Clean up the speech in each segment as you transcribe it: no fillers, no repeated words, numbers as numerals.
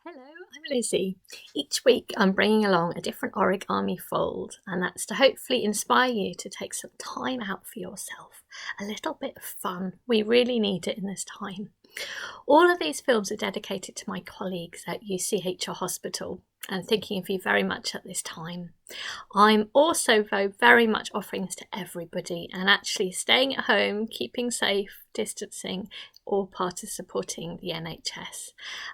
Hello, I'm Lizzie. Each week I'm bringing along a different origami fold, and that's to hopefully inspire you to take some time out for yourself. A little bit of fun. We really need it in this time. All of these films are dedicated to my colleagues at UCLH Hospital and thinking of you very much at this time. I'm also very much offering this to everybody, and actually staying at home, keeping safe, distancing, all part of supporting the NHS.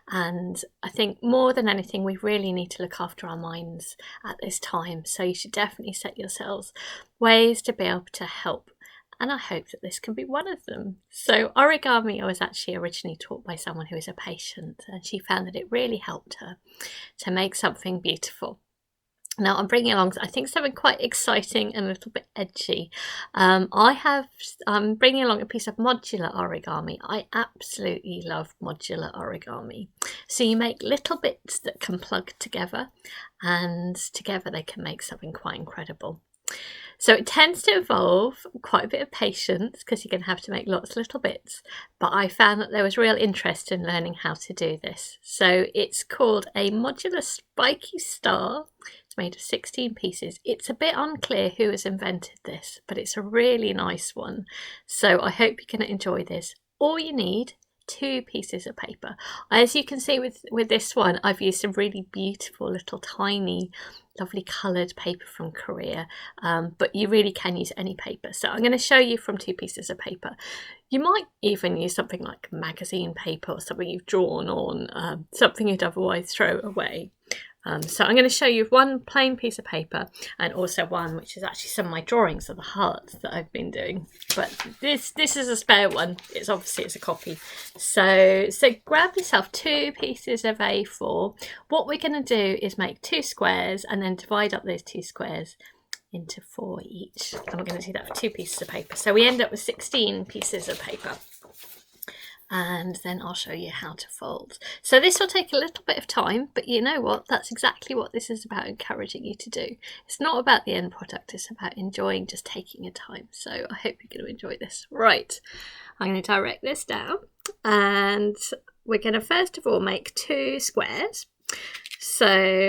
And I think more than anything, we really need to look after our minds at this time. So you should definitely set yourselves ways to be able to help. And I hope that this can be one of them. So origami was actually originally taught by someone who is a patient, and she found that it really helped her to make something beautiful. Now I'm bringing along, I think, something quite exciting and a little bit edgy. I'm bringing along a piece of modular origami. I absolutely love modular origami. So you make little bits that can plug together, and together they can make something quite incredible. So it tends to involve quite a bit of patience because you're going to have to make lots of little bits, but I found that there was real interest in learning how to do this. So it's called a modular spiky star. It's made of 16 pieces. It's a bit unclear who has invented this, but it's a really nice one. So I hope you're going to enjoy this. All you need, 2 pieces of paper. As you can see with this one, I've used some really beautiful little tiny lovely coloured paper from Korea, but you really can use any paper. So I'm going to show you from 2 pieces of paper. You might even use something like magazine paper or something you've drawn on, something you'd otherwise throw away. So I'm going to show you one plain piece of paper and also one which is actually some of my drawings of the hearts that I've been doing. But this is a spare one. It's a copy. So grab yourself 2 pieces of A4. What we're going to do is make 2 squares and then divide up those 2 squares into 4 each. And we're going to do that for 2 pieces of paper. So we end up with 16 pieces of paper. And then I'll show you how to fold. So this will take a little bit of time, but you know what? That's exactly what this is about, encouraging you to do. It's not about the end product, it's about enjoying just taking your time. So I hope you're going to enjoy this. Right, I'm going to direct this down, and we're going to first of all make 2 squares. So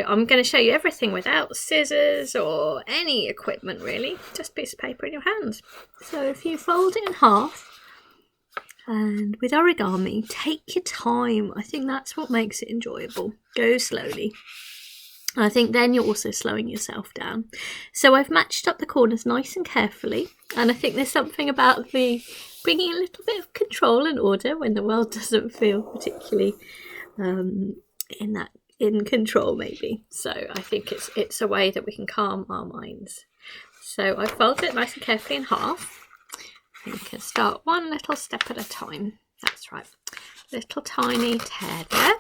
I'm going to show you everything without scissors or any equipment really, just a piece of paper in your hands. So if you fold it in half, and with origami, take your time. I think that's what makes it enjoyable. Go slowly. I think then you're also slowing yourself down. So I've matched up the corners nice and carefully. And I think there's something about the bringing a little bit of control and order when the world doesn't feel particularly in control maybe. So I think it's a way that we can calm our minds. So I folded it nice and carefully in half. You can start one little step at a time. That's right. Little tiny tear there.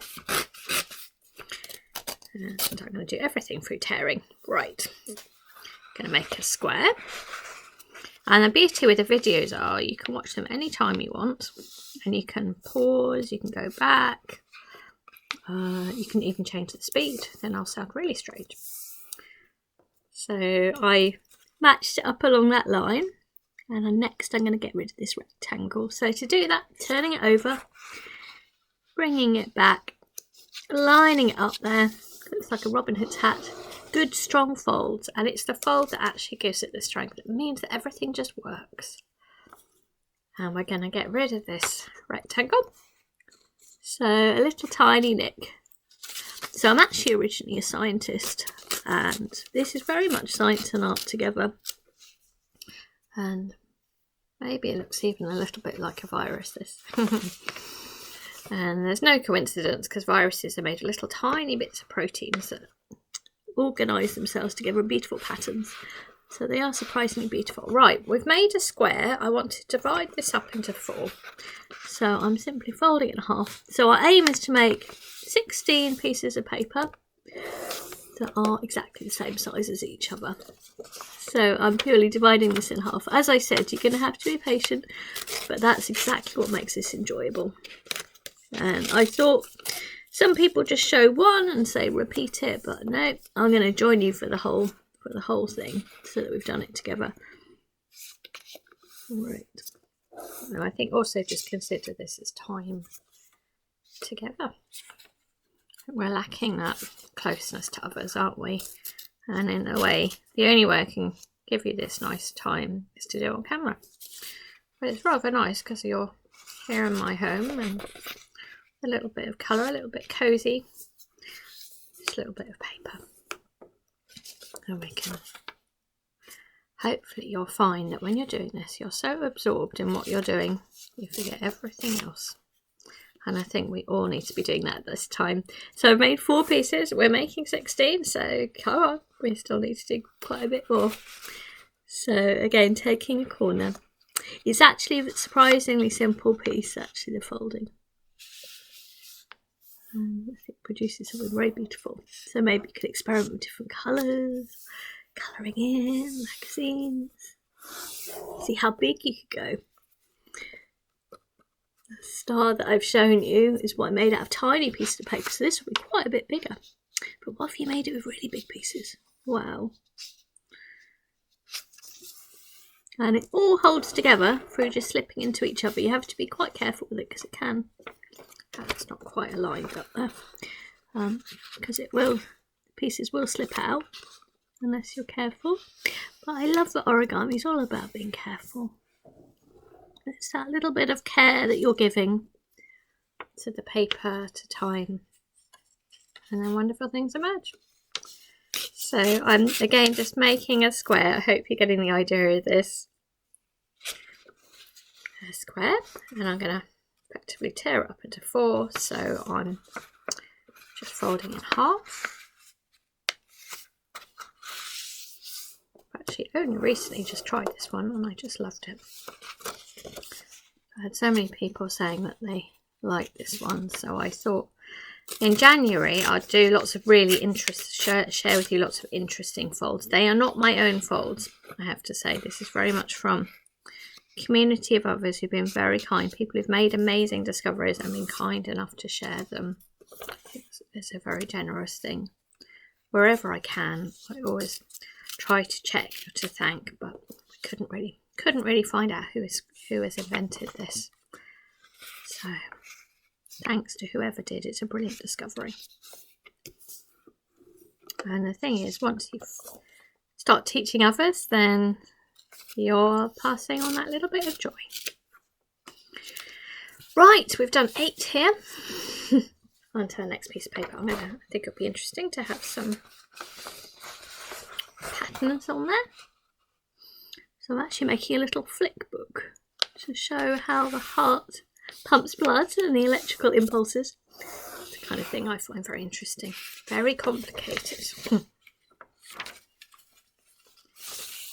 And I'm going to do everything through tearing. Right. I'm going to make a square. And the beauty with the videos are you can watch them anytime you want. And you can pause, you can go back. You can even change the speed. Then I'll sound really strange. So I matched it up along that line. And next I'm going to get rid of this rectangle. So to do that, turning it over, bringing it back, lining it up there. Looks like a Robin Hood's hat. Good strong folds, and it's the fold that actually gives it the strength. It means that everything just works. And we're going to get rid of this rectangle. So a little tiny nick. So I'm actually originally a scientist, and this is very much science and art together. And maybe it looks even a little bit like a virus, this. And there's no coincidence, because viruses are made of little tiny bits of proteins that organise themselves together in beautiful patterns. So they are surprisingly beautiful. Right, we've made a square. I want to divide this up into 4. So I'm simply folding it in half. So our aim is to make 16 pieces of paper that are exactly the same size as each other. So I'm purely dividing this in half. As I said, you're going to have to be patient, but that's exactly what makes this enjoyable. And I thought some people just show one and say repeat it, but no, I'm going to join you for the whole thing so that we've done it together. Right. And I think also just consider this as time together. we're lacking that closeness to others, aren't we? And in a way, the only way I can give you this nice time is to do it on camera. But it's rather nice because you're here in my home and a little bit of colour, a little bit cosy, just a little bit of paper. And we can, hopefully you'll find that when you're doing this, you're so absorbed in what you're doing, you forget everything else. And I think we all need to be doing that this time. So I've made 4 pieces, we're making 16, so come on, we still need to do quite a bit more. So again, taking a corner. It's actually a surprisingly simple piece, actually, the folding. It produces something very beautiful. So maybe you could experiment with different colours, colouring in, magazines. See how big you could go. The star that I've shown you is what I made out of tiny pieces of paper, so this will be quite a bit bigger. But what if you made it with really big pieces? Wow. And it all holds together through just slipping into each other. You have to be quite careful with it because it can. That's not quite aligned up there. Because it will, the pieces will slip out unless you're careful. But I love that origami is all about being careful. It's that little bit of care that you're giving to the paper, to time, and then wonderful things emerge. So I'm again just making a square. I hope you're getting the idea of this. A square, and I'm going to effectively tear it up into 4, so I'm just folding in half. Actually only recently just tried this one and I just loved it. I had so many people saying that they like this one, so I thought in January I'd do lots of really share with you lots of interesting folds. They are not my own folds, I have to say. This is very much from a community of others who've been very kind, people who've made amazing discoveries and been kind enough to share them. It's a very generous thing. Wherever I can, I always try to check to thank, but I couldn't really find out who has invented this. So thanks to whoever did. It's a brilliant discovery. And the thing is, once you start teaching others, then you're passing on that little bit of joy. Right, we've done 8 here. On to the next piece of paper. I think it'll be interesting to have some patterns on there. So I'm actually making a little flick book to show how the heart pumps blood and the electrical impulses. It's the kind of thing I find very interesting. Very complicated.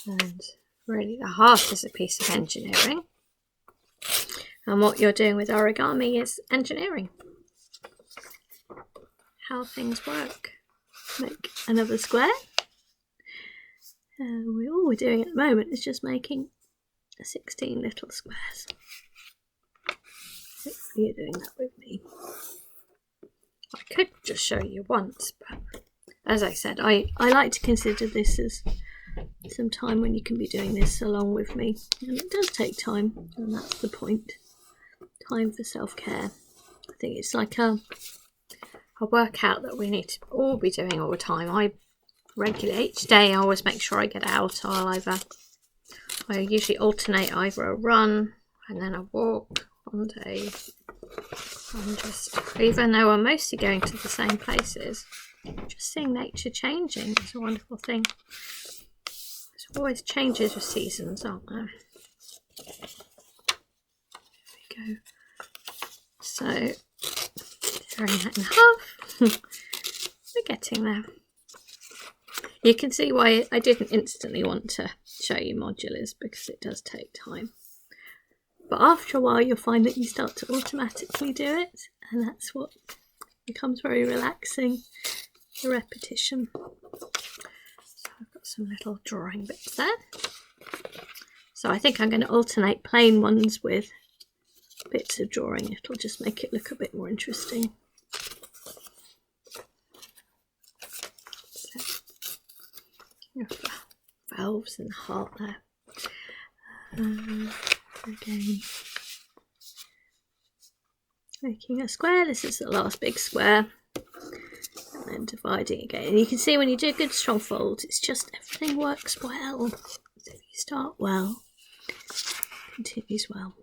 And really the heart is a piece of engineering. And what you're doing with origami is engineering. How things work. Make another square. All we're doing at the moment is just making 16 little squares. Hopefully you're doing that with me. I could just show you once, but as I said, I like to consider this as some time when you can be doing this along with me. And it does take time, and that's the point. Time for self-care. I think it's like a workout that we need to all be doing all the time. I regularly, each day, I always make sure I get out. I usually alternate either a run and then a walk one day. And just, even though I'm mostly going to the same places, just seeing nature changing is a wonderful thing. There's always changes with seasons, aren't there? There we go. So, tearing that in half. We're getting there. You can see why I didn't instantly want to show you modulars, because it does take time. But after a while you'll find that you start to automatically do it, and that's what becomes very relaxing, the repetition. So I've got some little drawing bits there. So I think I'm going to alternate plain ones with bits of drawing. It'll just make it look a bit more interesting. Valves and the heart there. Again, making a square. This is the last big square. and then dividing again. And you can see when you do good strong folds, it's just everything works well. So if you start well, continues well.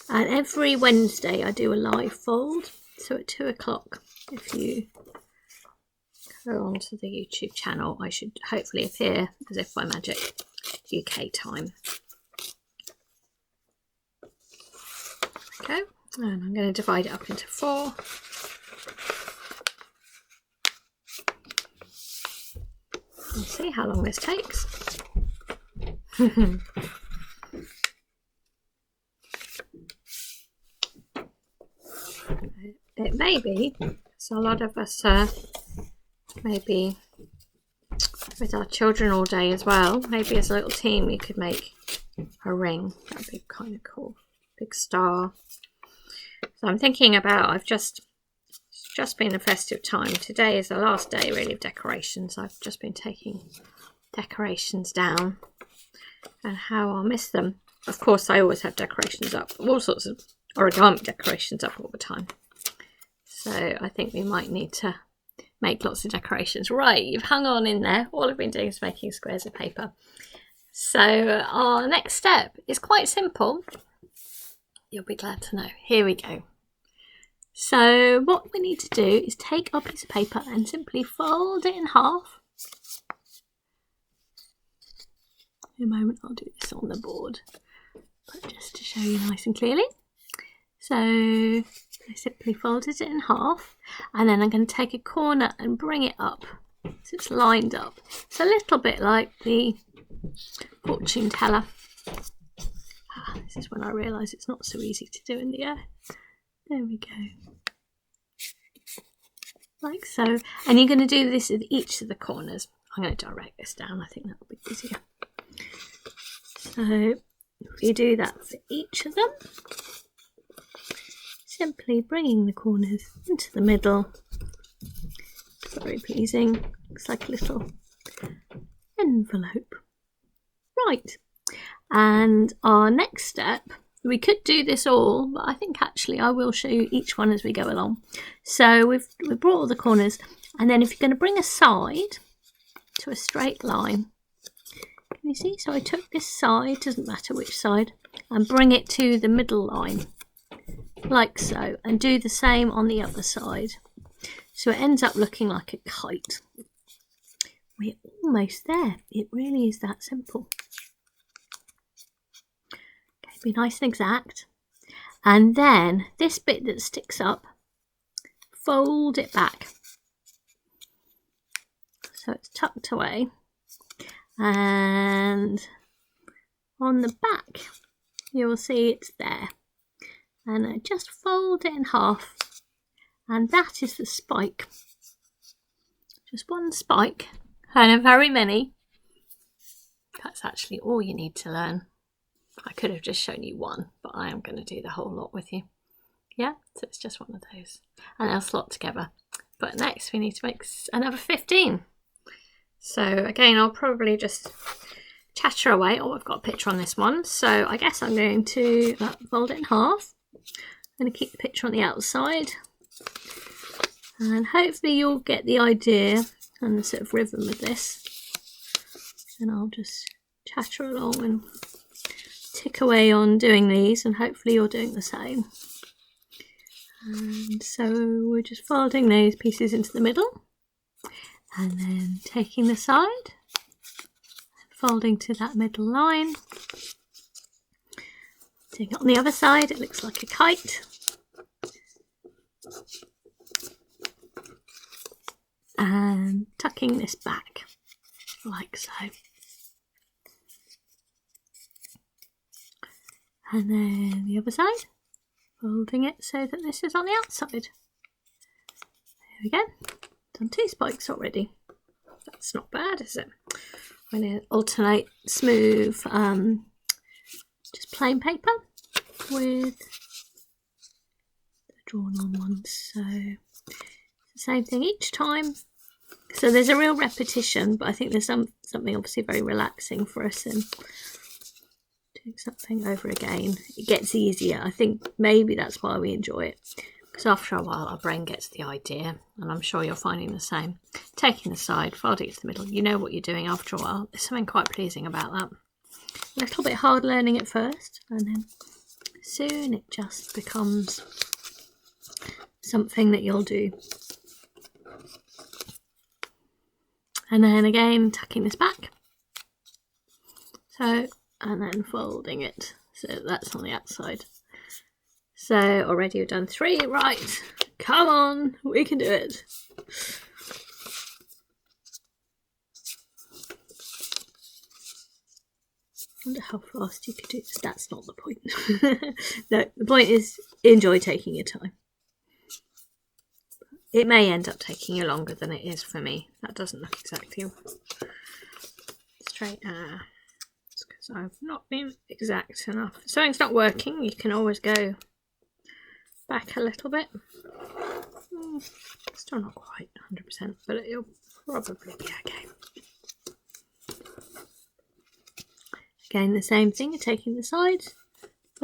And every Wednesday I do a live fold, so at 2 o'clock, if you go onto the YouTube channel, I should hopefully appear as if by magic, UK time. Okay, and I'm going to divide it up into 4. We'll see how long this takes. It may be, so a lot of us maybe with our children all day as well, maybe as a little team we could make a ring. That'd be kind of cool. Big star. So I'm thinking about, it's just been a festive time. Today is the last day really of decorations. I've just been taking decorations down and how I'll miss them. Of course I always have decorations up, all sorts of origami decorations up all the time. So I think we might need to make lots of decorations. Right, you've hung on in there. All I've been doing is making squares of paper. So our next step is quite simple. You'll be glad to know. Here we go. So what we need to do is take our piece of paper and simply fold it in half. In a moment I'll do this on the board, but just to show you nice and clearly. So I simply folded it in half, and then I'm going to take a corner and bring it up so it's lined up. It's a little bit like the fortune teller. This is when I realise it's not so easy to do in the air. There we go. Like so. And you're going to do this at each of the corners. I'm going to direct this down. I think that'll be easier. So if you do that for each of them, simply bringing the corners into the middle. Very pleasing. Looks like a little envelope. Right. And our next step, we could do this all, but I think actually I will show you each one as we go along. So we've brought all the corners, and then if you're going to bring a side to a straight line, can you see? So I took this side, doesn't matter which side, and bring it to the middle line, like so, and do the same on the other side. So it ends up looking like a kite. We're almost there. It really is that simple. Be nice and exact, and then this bit that sticks up, fold it back so it's tucked away, and on the back you will see it's there, and I just fold it in half, and that is the spike. Just one spike, and very many. That's actually all you need to learn. I could have just shown you one, but I am going to do the whole lot with you. Yeah, so it's just one of those. And they'll slot together. But next we need to make another 15. So again, I'll probably just chatter away. Oh, I've got a picture on this one. So I guess I'm going to fold it in half. I'm going to keep the picture on the outside. And hopefully you'll get the idea and the sort of rhythm of this. And I'll just chatter along and tick away on doing these, and hopefully you're doing the same. And so we're just folding those pieces into the middle, and then taking the side, folding to that middle line, doing it on the other side. It looks like a kite, and tucking this back like so. And then the other side, folding it so that this is on the outside. There we go. Done 2 spikes already. That's not bad, is it? I'm going to alternate smooth, just plain paper with the drawn on ones. So it's the same thing each time. So there's a real repetition, but I think there's something obviously very relaxing for us in doing something over again. It gets easier. I think maybe that's why we enjoy it, because after a while our brain gets the idea, and I'm sure you're finding the same. Taking the side, folding it to the middle, you know what you're doing after a while. There's something quite pleasing about that. A little bit hard learning at first, and then soon it just becomes something that you'll do. And then again, tucking this back. So, and then folding it. So that's on the outside. So already you've done 3, right? Come on, we can do it. I wonder how fast you could do this. That's not the point. No, the point is enjoy taking your time. It may end up taking you longer than it is for me. That doesn't look exactly straight. It's because I've not been exact enough. If something's not working, you can always go back a little bit. Still not quite 100%, but it'll probably be okay. Again, the same thing, you're taking the sides,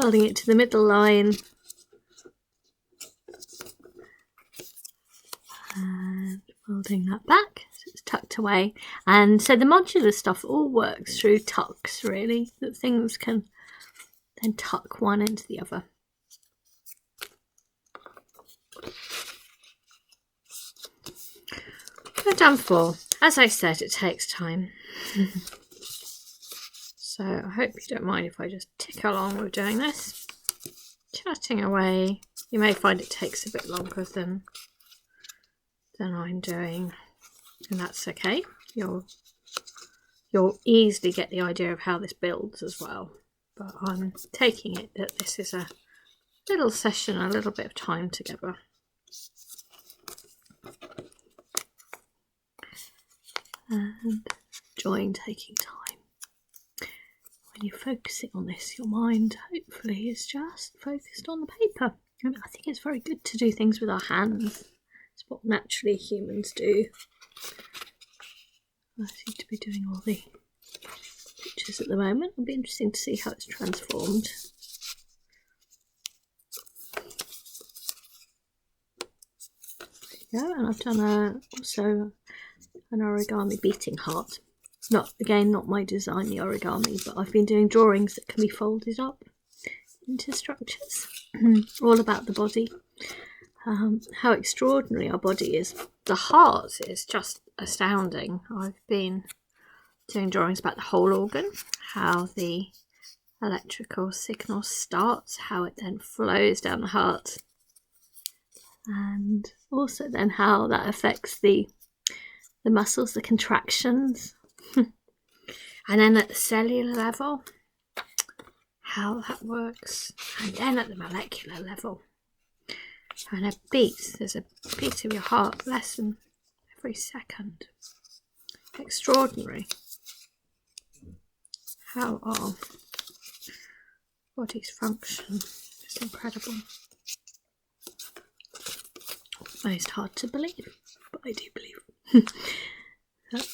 folding it to the middle line, and folding that back so it's tucked away. And so the modular stuff all works through tucks, really, that things can then tuck one into the other. I've done 4. As I said, it takes time. So I hope you don't mind if I just tick along with doing this. Chatting away. You may find it takes a bit longer than I'm doing, and that's okay. You'll easily get the idea of how this builds as well. But I'm taking it that this is a little session, a little bit of time together. And enjoying taking time. When you're focusing on this, your mind hopefully is just focused on the paper. And I think it's very good to do things with our hands. It's what naturally humans do. I seem to be doing all the pictures at the moment. It'll be interesting to see how it's transformed. Yeah, and I've done also an origami beating heart. Not my design, the origami, but I've been doing drawings that can be folded up into structures. All about the body. How extraordinary our body is. The heart is just astounding. I've been doing drawings about the whole organ, how the electrical signal starts, how it then flows down the heart, and also then how that affects the muscles, the contractions, and then at the cellular level, how that works, and then at the molecular level. And it beats, there's a beat of your heart less than every second. Extraordinary how our bodies function. It's incredible. Most hard to believe, but I do believe.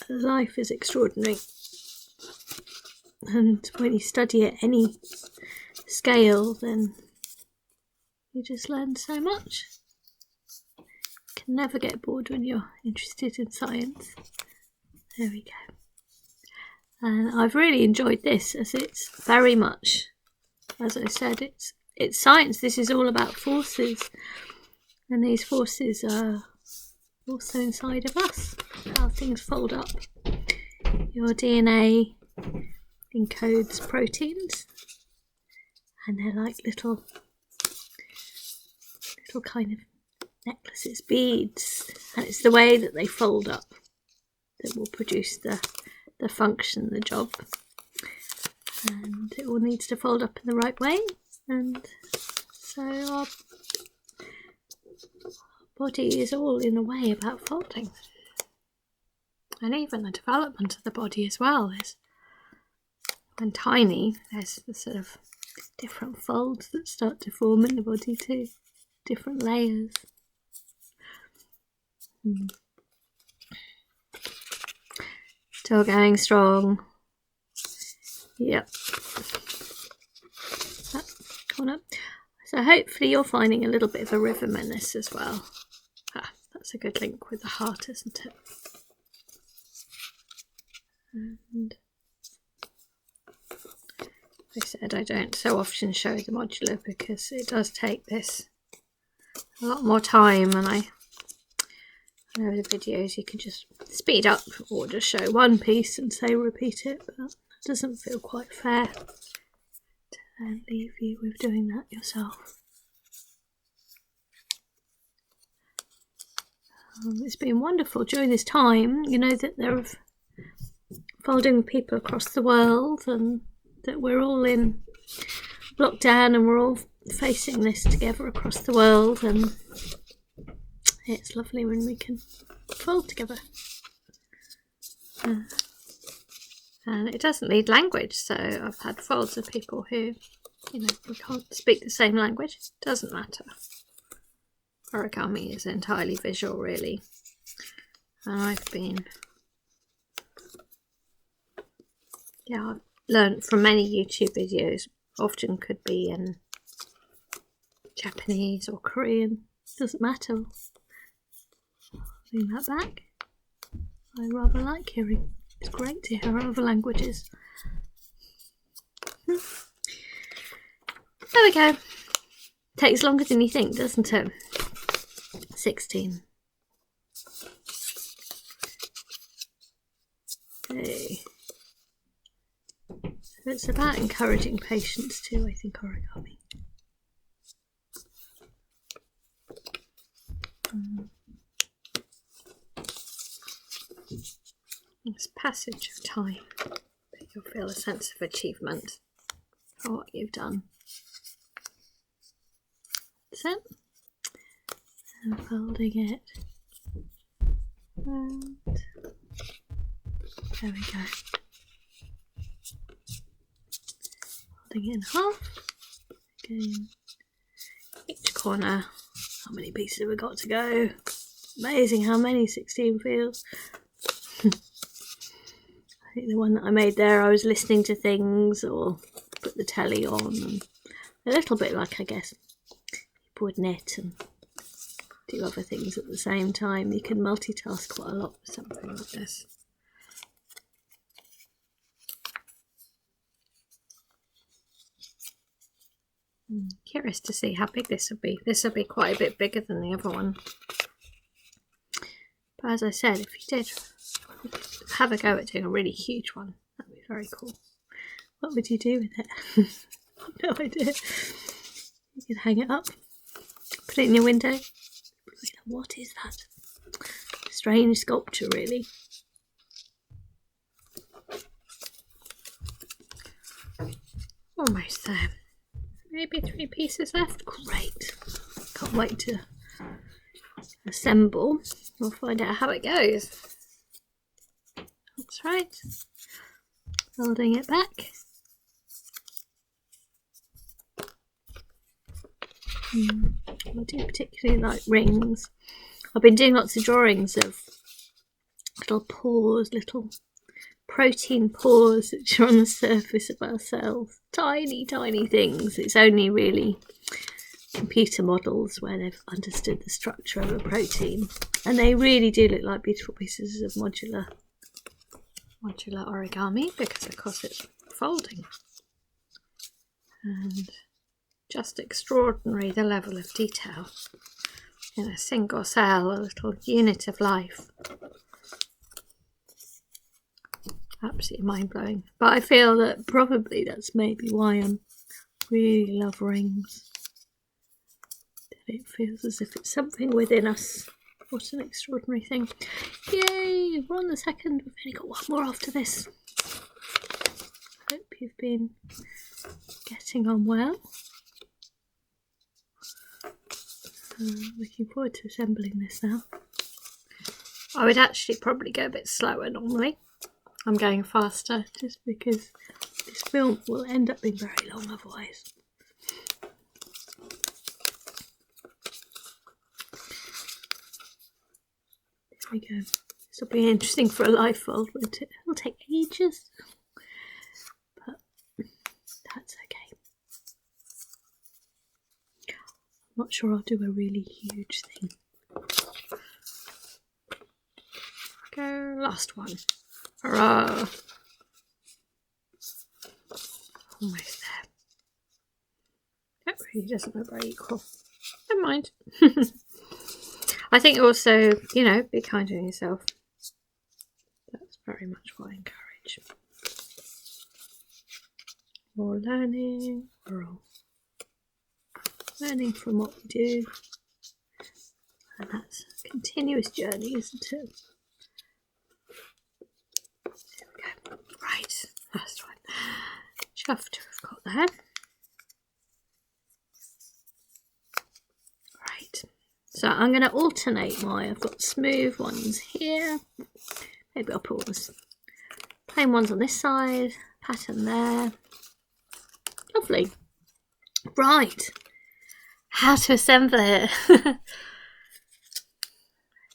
Life is extraordinary. And when you study at any scale, then you just learn so much. You can never get bored when you're interested in science. There we go. And I've really enjoyed this, as it's very much, as I said, it's science. This is all about forces, and these forces are also inside of us. How things fold up. Your DNA encodes proteins, and they're like little kind of necklaces, beads, and it's the way that they fold up that will produce the function, the job, and it all needs to fold up in the right way. And so our body is all in a way about folding, and even the development of the body as well is, when tiny, there's the sort of different folds that start to form in the body too, different layers. Still going strong. Yep. That corner. So hopefully you're finding a little bit of a river menace as well. That's a good link with the heart, isn't it? And I said I don't so often show the modular because it does take this a lot more time, and I know the videos you can just speed up or just show one piece and say repeat it, but that doesn't feel quite fair to then leave you with doing that yourself. It's been wonderful during this time, you know, that they're folding with people across the world, and that we're all in lockdown and we're all facing this together across the world, and it's lovely when we can fold together. And it doesn't need language, so I've had folds of people who, you know, we can't speak the same language. It doesn't matter. Origami is entirely visual, really. And I've learned from many YouTube videos, often could be in Japanese or Korean, doesn't matter. Bring that back. I rather like hearing. It's great to hear other languages. There we go. Takes longer than you think, doesn't it? 16. Okay. So it's about encouraging patience too, I think, origami. This passage of time, but you'll feel a sense of achievement for what you've done. That's it. And folding it. And there we go. Folding it in half. Again, each corner. How many pieces have we got to go? Amazing how many 16 feels. I think the one that I made there, I was listening to things or put the telly on, and a little bit like, I guess, people would knit and do other things at the same time. You can multitask quite a lot with something like this. Curious to see how big this will be. This will be quite a bit bigger than the other one. But as I said, if you did have a go at doing a really huge one, that'd be very cool. What would you do with it? No idea. You could hang it up, put it in your window. What is that? Strange sculpture, really. Almost there. Maybe 3 pieces left. Great. Can't wait to assemble. We'll find out how it goes. That's right. Folding it back. I do particularly like rings. I've been doing lots of drawings of little pores, little protein pores which are on the surface of our cells. Tiny, tiny things. It's only really computer models where they've understood the structure of a protein. And they really do look like beautiful pieces of modular origami because, of course, it's folding. And just extraordinary the level of detail in a single cell, a little unit of life. Absolutely mind-blowing. But I feel that probably that's maybe why I really love rings. That it feels as if it's something within us. What an extraordinary thing. Yay! We're on the second. We've only got one more after this. Hope you've been getting on well. Looking forward to assembling this now. I would actually probably go a bit slower normally. I'm going faster just because this film will end up being very long otherwise. There we go. This will be interesting for a live fold, won't it? It'll take ages, but that's okay. not sure I'll do a really huge thing. Go, last one. Hurrah! Almost there. That really doesn't look very equal. Never mind. I think also, you know, be kind to yourself. That's very much what I encourage. More learning, we're all learning from what we do. And that's a continuous journey, isn't it? There we go. Right, last one. Chuffed to have got that. Right, so I'm going to alternate I've got smooth ones here. Maybe I'll put all the plain ones on this side, pattern there. Lovely. Right, how to assemble it.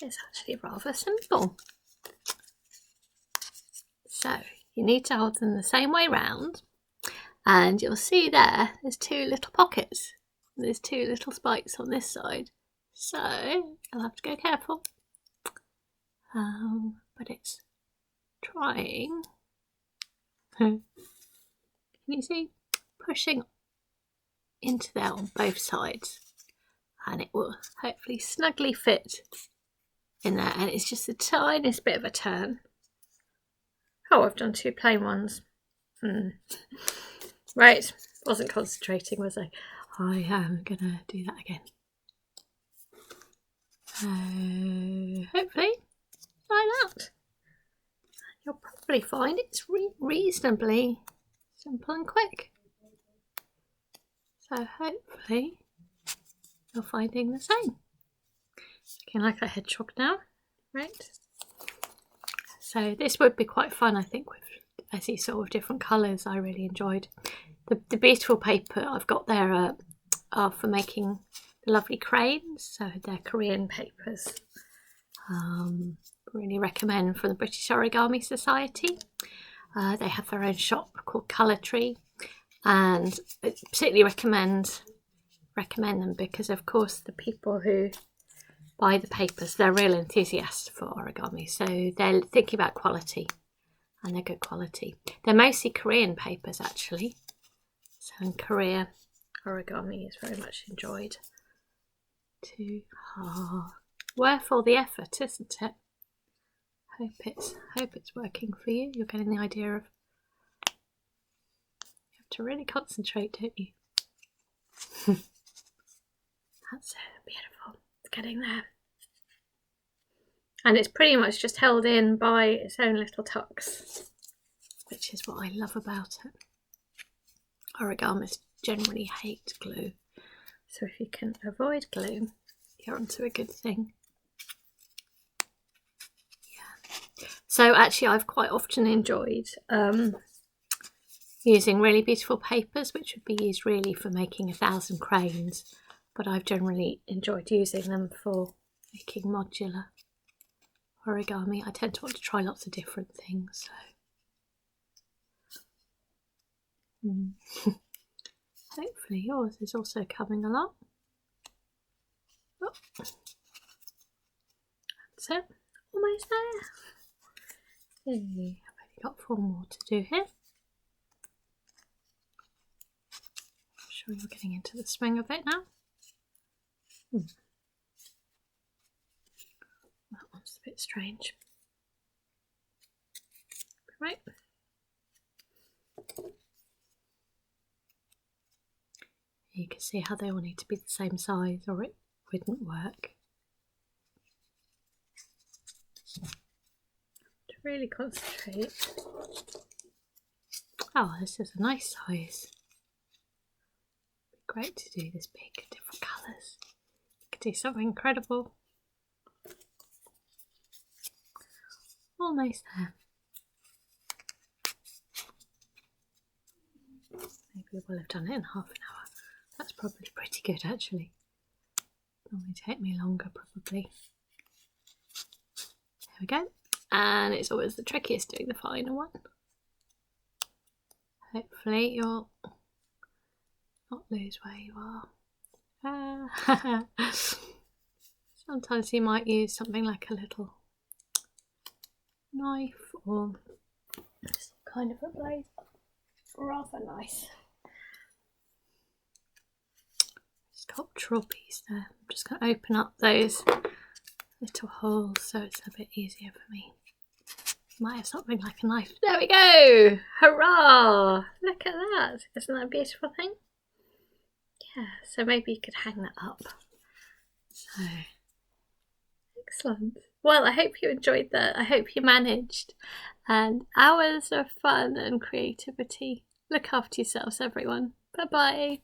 It's actually rather simple. So you need to hold them the same way round, and you'll see there's two little pockets. There's two little spikes on this side, so I'll have to go careful. But it's trying. Can you see? Pushing into there on both sides, and it will hopefully snugly fit in there, and it's just the tiniest bit of a turn. Oh, I've done two plain ones. Right, wasn't concentrating, was I? I am gonna do that again. Hopefully like that. You'll probably find it's reasonably simple and quick. So hopefully you're finding the same. Looking like a hedgehog now, right? So this would be quite fun, I think, with as these sort of different colours. I really enjoyed the beautiful paper I've got there are for making the lovely cranes. So they're Korean papers. Really recommend, from the British Origami Society. They have their own shop called Colour Tree, and I particularly recommend them because, of course, the people who buy the papers, they're real enthusiasts for origami, so they're thinking about quality, and they're good quality. They're mostly Korean papers, actually. So in Korea, origami is very much enjoyed too. Worth all the effort, isn't it? Hope it's working for you. You're getting the idea of, you have to really concentrate, don't you? That's beautiful. It's getting there. And it's pretty much just held in by its own little tucks, which is what I love about it. Origamis generally hate glue, so if you can avoid glue, you're onto a good thing. Yeah. So actually I've quite often enjoyed using really beautiful papers, which would be used really for making 1,000 cranes, but I've generally enjoyed using them for making modular origami. I tend to want to try lots of different things, so hopefully yours is also coming along. Oh. That's it, almost there. Hey, I've only got 4 more to do here. I'm sure you're getting into the swing of it now. That one's a bit strange. Right. You can see how they all need to be the same size or it wouldn't work. To really concentrate. Oh, this is a nice size. It'd be great to do this big, different colours. You could do something incredible. Almost there. Maybe we'll have done it in half an hour. That's probably pretty good, actually. Normally take me longer, probably. There we go. And it's always the trickiest doing the final one. Hopefully you'll not lose where you are. Sometimes you might use something like a little knife or some kind of a blade. Rather nice. Sculptural piece there. I'm just going to open up those little holes so it's a bit easier for me. Might have something like a knife. There we go! Hurrah! Look at that. Isn't that a beautiful thing? Yeah, so maybe you could hang that up. So, excellent. Well, I hope you enjoyed that. I hope you managed. And hours of fun and creativity. Look after yourselves, everyone. Bye-bye.